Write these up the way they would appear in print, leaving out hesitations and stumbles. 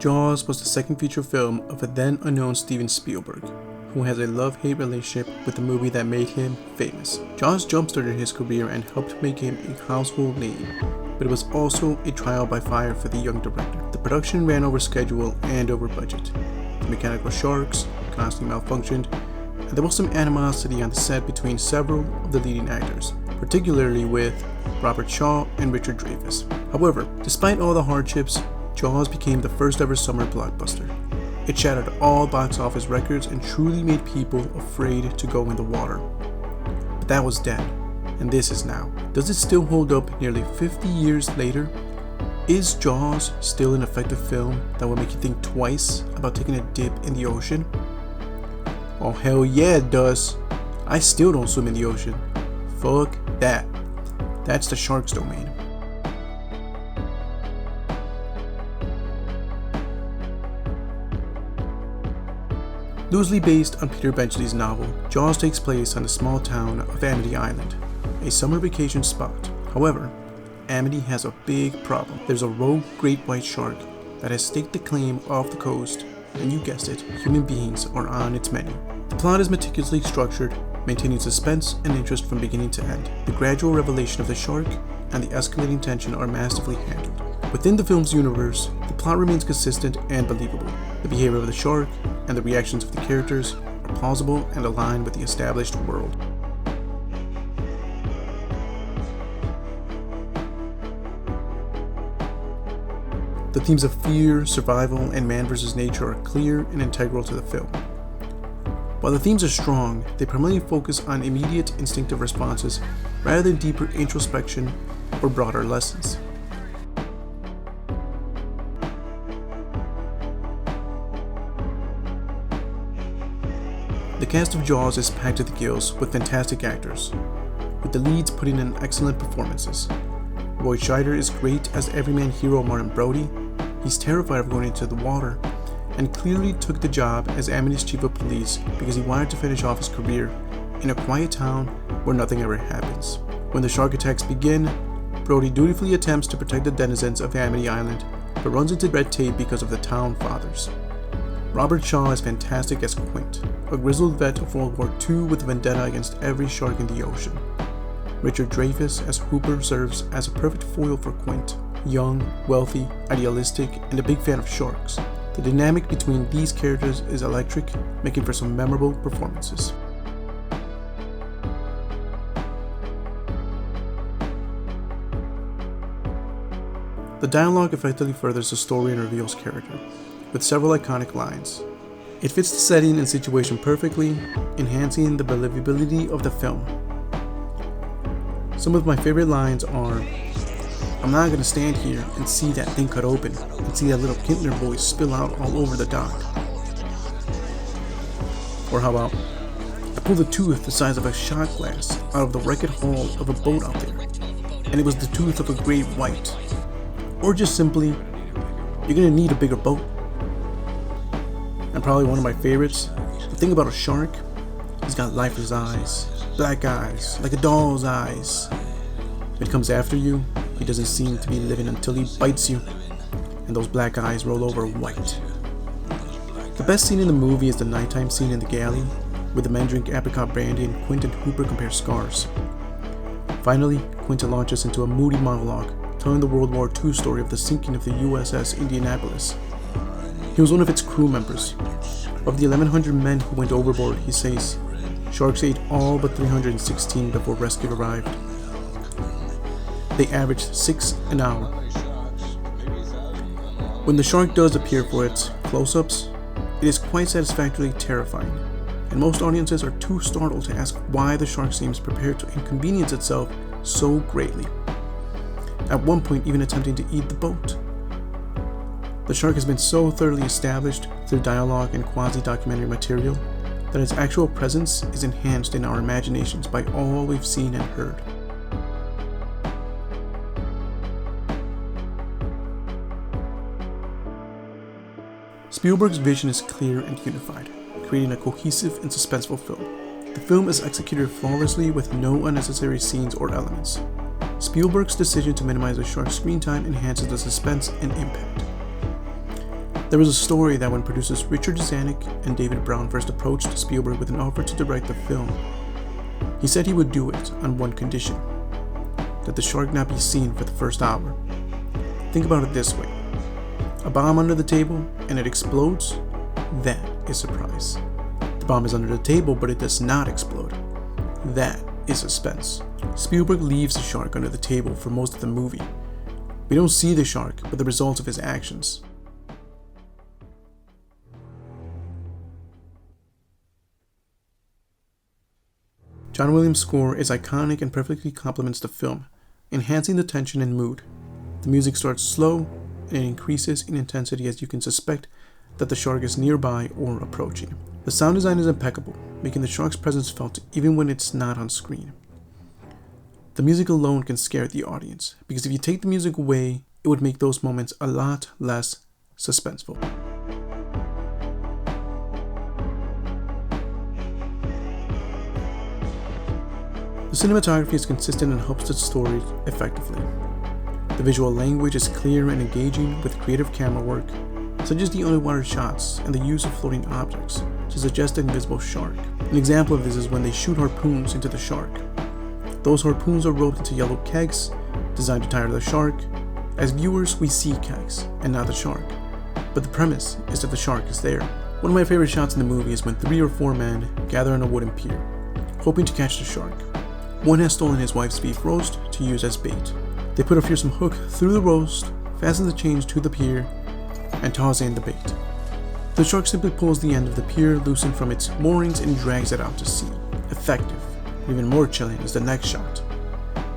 Jaws was the second feature film of a then unknown Steven Spielberg, who has a love-hate relationship with the movie that made him famous. Jaws jump-started his career and helped make him a household name, but it was also a trial by fire for the young director. The production ran over schedule and over budget. The mechanical sharks constantly malfunctioned, and there was some animosity on the set between several of the leading actors, particularly with Robert Shaw and Richard Dreyfuss. However, despite all the hardships, Jaws became the first ever summer blockbuster. It shattered all box office records and truly made people afraid to go in the water. But that was then, and this is now. Does it still hold up nearly 50 years later? Is Jaws still an effective film that will make you think twice about taking a dip in the ocean? Oh hell yeah it does. I still don't swim in the ocean. Fuck that. That's the shark's domain. Loosely based on Peter Benchley's novel, Jaws takes place on the small town of Amity Island, a summer vacation spot. However, Amity has a big problem. There's a rogue great white shark that has staked the claim off the coast, and you guessed it, human beings are on its menu. The plot is meticulously structured, maintaining suspense and interest from beginning to end. The gradual revelation of the shark and the escalating tension are masterfully handled. Within the film's universe, the plot remains consistent and believable. The behavior of the shark and the reactions of the characters are plausible and aligned with the established world. The themes of fear, survival, and man versus nature are clear and integral to the film. While the themes are strong, they primarily focus on immediate instinctive responses rather than deeper introspection or broader lessons. The cast of Jaws is packed to the gills with fantastic actors, with the leads putting in excellent performances. Roy Scheider is great as everyman hero Martin Brody. He's terrified of going into the water, and clearly took the job as Amity's chief of police because he wanted to finish off his career in a quiet town where nothing ever happens. When the shark attacks begin, Brody dutifully attempts to protect the denizens of Amity Island, but runs into red tape because of the town fathers. Robert Shaw is fantastic as Quint, a grizzled vet of World War II with a vendetta against every shark in the ocean. Richard Dreyfuss as Hooper serves as a perfect foil for Quint, young, wealthy, idealistic, and a big fan of sharks. The dynamic between these characters is electric, making for some memorable performances. The dialogue effectively furthers the story and reveals character, with several iconic lines. It fits the setting and situation perfectly, enhancing the believability of the film. Some of my favorite lines are, "I'm not gonna stand here and see that thing cut open and see that little Kintner boy spill out all over the dock." Or how about, "I pulled a tooth the size of a shot glass out of the wrecked hull of a boat out there, and it was the tooth of a great white." Or just simply, "You're gonna need a bigger boat." And probably one of my favorites, the thing about a shark, he's got lifeless eyes, black eyes, like a doll's eyes. When it comes after you, he doesn't seem to be living until he bites you, and those black eyes roll over white. The best scene in the movie is the nighttime scene in the galley, where the men drink apricot brandy and Quint and Hooper compare scars. Finally, Quint launches into a moody monologue, telling the World War II story of the sinking of the USS Indianapolis. He was one of its crew members. Of the 1,100 men who went overboard, he says, sharks ate all but 316 before rescue arrived. They averaged 6 an hour. When the shark does appear for its close-ups, it is quite satisfactorily terrifying, and most audiences are too startled to ask why the shark seems prepared to inconvenience itself so greatly, at one point even attempting to eat the boat. The shark has been so thoroughly established through dialogue and quasi-documentary material that its actual presence is enhanced in our imaginations by all we've seen and heard. Spielberg's vision is clear and unified, creating a cohesive and suspenseful film. The film is executed flawlessly with no unnecessary scenes or elements. Spielberg's decision to minimize the shark's screen time enhances the suspense and impact. There was a story that when producers Richard Zanuck and David Brown first approached Spielberg with an offer to direct the film, he said he would do it on one condition: that the shark not be seen for the first hour. Think about it this way: a bomb under the table and it explodes, that is surprise. The bomb is under the table but it does not explode, that is suspense. Spielberg leaves the shark under the table for most of the movie. We don't see the shark, but the results of his actions. John Williams' score is iconic and perfectly complements the film, enhancing the tension and mood. The music starts slow and it increases in intensity as you can suspect that the shark is nearby or approaching. The sound design is impeccable, making the shark's presence felt even when it's not on screen. The music alone can scare the audience, because if you take the music away, it would make those moments a lot less suspenseful. The cinematography is consistent and helps the story effectively. The visual language is clear and engaging with creative camera work, such as the underwater shots and the use of floating objects to suggest an invisible shark. An example of this is when they shoot harpoons into the shark. Those harpoons are roped into yellow kegs, designed to tire the shark. As viewers, we see kegs, and not the shark. But the premise is that the shark is there. One of my favorite shots in the movie is when 3 or 4 men gather on a wooden pier, hoping to catch the shark. One has stolen his wife's beef roast to use as bait. They put a fearsome hook through the roast, fasten the chains to the pier, and toss in the bait. The shark simply pulls the end of the pier loosened from its moorings and drags it out to sea. Effective. Even more chilling is the next shot,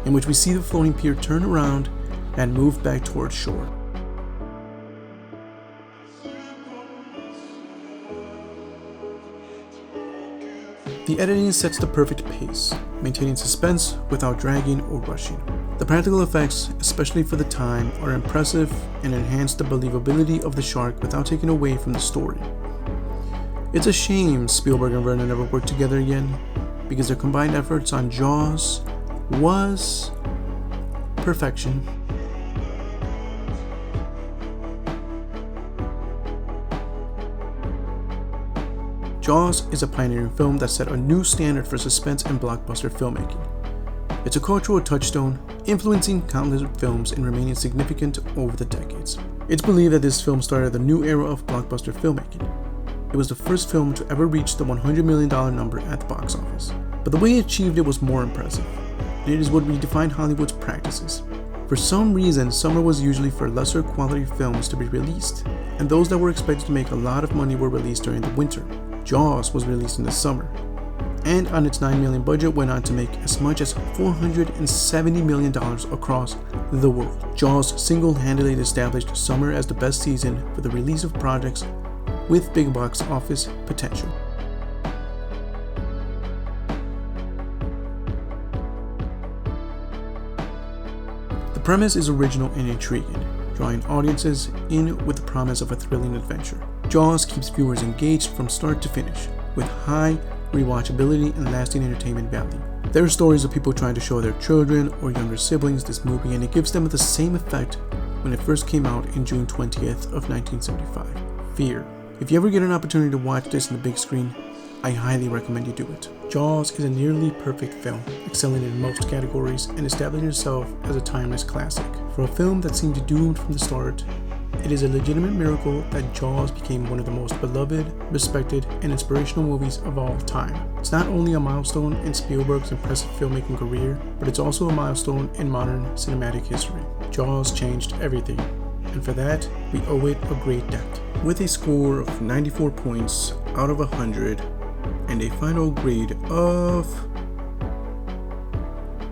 in which we see the floating pier turn around and move back towards shore. The editing sets the perfect pace, maintaining suspense without dragging or rushing. The practical effects, especially for the time, are impressive and enhance the believability of the shark without taking away from the story. It's a shame Spielberg and Vernon never worked together again, because their combined efforts on Jaws was perfection. Jaws is a pioneering film that set a new standard for suspense and blockbuster filmmaking. It's a cultural touchstone, influencing countless films and remaining significant over the decades. It's believed that this film started a new era of blockbuster filmmaking. It was the first film to ever reach the $100 million number at the box office. But the way it achieved it was more impressive, and it is what redefined Hollywood's practices. For some reason, summer was usually for lesser quality films to be released, and those that were expected to make a lot of money were released during the winter. Jaws was released in the summer, and on its $9 million budget went on to make as much as $470 million across the world. Jaws single-handedly established summer as the best season for the release of projects with big box office potential. The premise is original and intriguing, drawing audiences in with the promise of a thrilling adventure. Jaws keeps viewers engaged from start to finish, with high rewatchability and lasting entertainment value. There are stories of people trying to show their children or younger siblings this movie, and it gives them the same effect when it first came out in June 20th of 1975. Fear. If you ever get an opportunity to watch this in the big screen, I highly recommend you do it. Jaws is a nearly perfect film, excelling in most categories and establishing itself as a timeless classic. For a film that seemed doomed from the start, it is a legitimate miracle that Jaws became one of the most beloved, respected, and inspirational movies of all time. It's not only a milestone in Spielberg's impressive filmmaking career, but it's also a milestone in modern cinematic history. Jaws changed everything, and for that, we owe it a great debt. With a score of 94 points out of 100 and a final grade of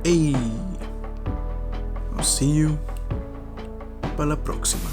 A. I'll see you para la próxima.